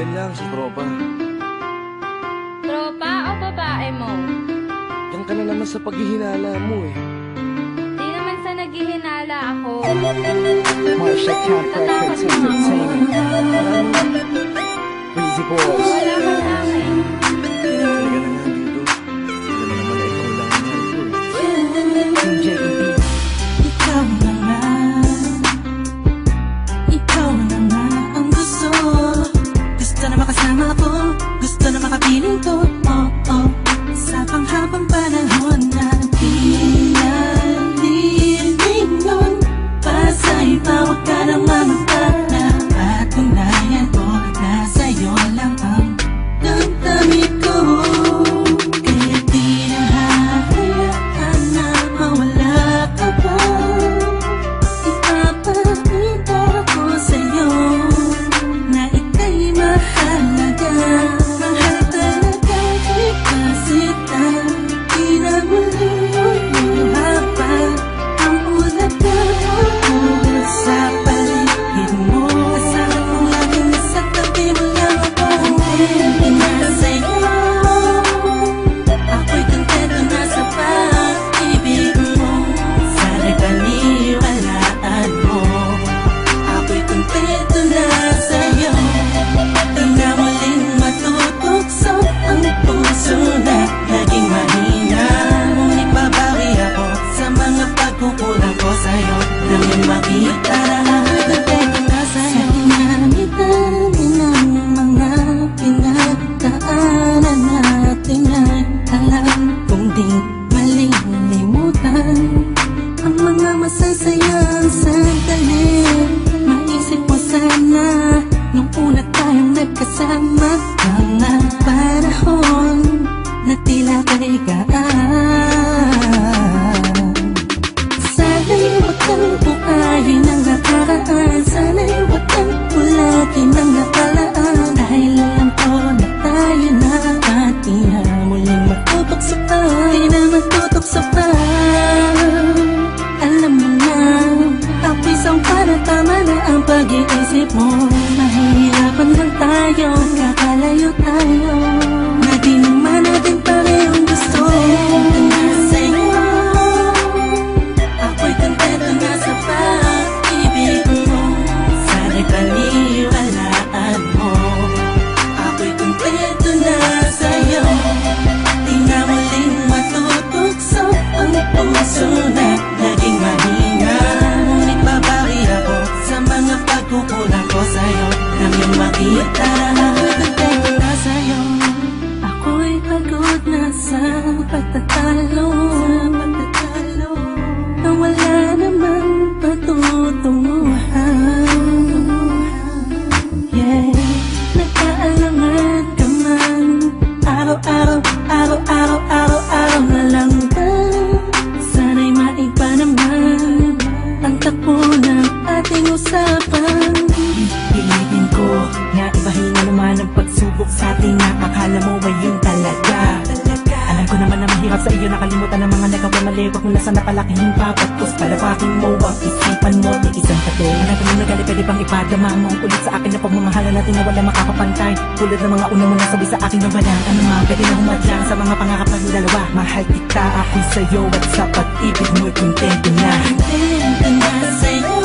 Yan lang, si tropa. Tropa o babae mo? Yan ka na naman sa paghihinala mo eh. Di naman sa naghihinala ako. Marsha Camp Records Entertainment. Breezy Boys. Wala ka sa akin. Halika na nga dito. Hindi naman naman ikaw lang ang mahal ko eh. Team JEB. Ikaw na nga. Ikaw na nga ang gusto. Gusto na makasama ko. Gusto na makapiling ko. Oh, oh. Sa panghabang panahon na di nalilingon. Pasa'y tawag ka ng mamagpala. Patunayan ko na sa'yo lang ang damdamin ko. Kaya di na hahayaan na mawala ka pa. Ipapakita ko sa'yo na ika'y mahalaga. Mahal talaga kasi di na muli haba ang ulat na ako sa paligid mo. Kasama mo laging nasa tabi mo lang ako. Hindi na sa'yo. Ako'y kontento na sa pag-ibig mo. Sana'y paniwalaan mo. Ako'y kontento na sa'yo. Di na muling matutukso ang puso na naging mahina. Ngunit babawi ako sa mga pagkukulang ko sa'yo. Nang yung makita na ako'y kontento na sa'yo. Sa dinami-dami ng mga pinagdaanan natin ay alam kong di malilimutan ang mga masasayang sandali. Maisip mo sana nung una tayong nagkasama. Mga panahon na tila kay gaan. Sana'y wag kang buhayin ang nakaraan. Sana'y wag kang ulatin ang nakalaan. Dahil alam ko na tayo na at di na muling matutok sa pa. Di na matutok sa pa. Alam mo na, ang pisang para tama na ang pag-iisip mo. Mahihirapan lang tayo, kakalayo tayo. Na di naman natin parehong gusto. Na sa'yo, ako'y kontento na sa pag-ibig mo. Sana'y paniwalaan mo. Ako'y kontento na sa'yo. Di na muling matutukso ang puso na naging mahina. Ngunit babawi ako sa mga pagkukulang ko sa'yo. Nang yung makita ako'y kontento na sa'yo. Ako'y pagod na sa pagtatalo. Na wala namang patutunguhan. Yeah, nagkaalangan ka man. Araw-araw na lang ba? Sana'y maiba naman ang takbo ng ating usapan. Pilitin ko na ibahin na naman ang pagsubok sa ating nakakala mo ay yun talaga. Alam ko naman na mahirap sa iyo nakalimutan ang mga nagawa mali. Wag mo na sana palakihin pa pagkos palawakin mo ang isipan mo. Di isang tato na kami nagali pwede bang ipadama mo ulit sa akin na pagmamahalan natin na wala makakapantay. Tulad ng mga una mo nasabi sa akin na wala ano mga pwede na humadlang sa mga pangakap ng dalawa. Mahal kita ako'y sa'yo at sa pag-ibig mo'y kontento na. Kontento na sa'yo.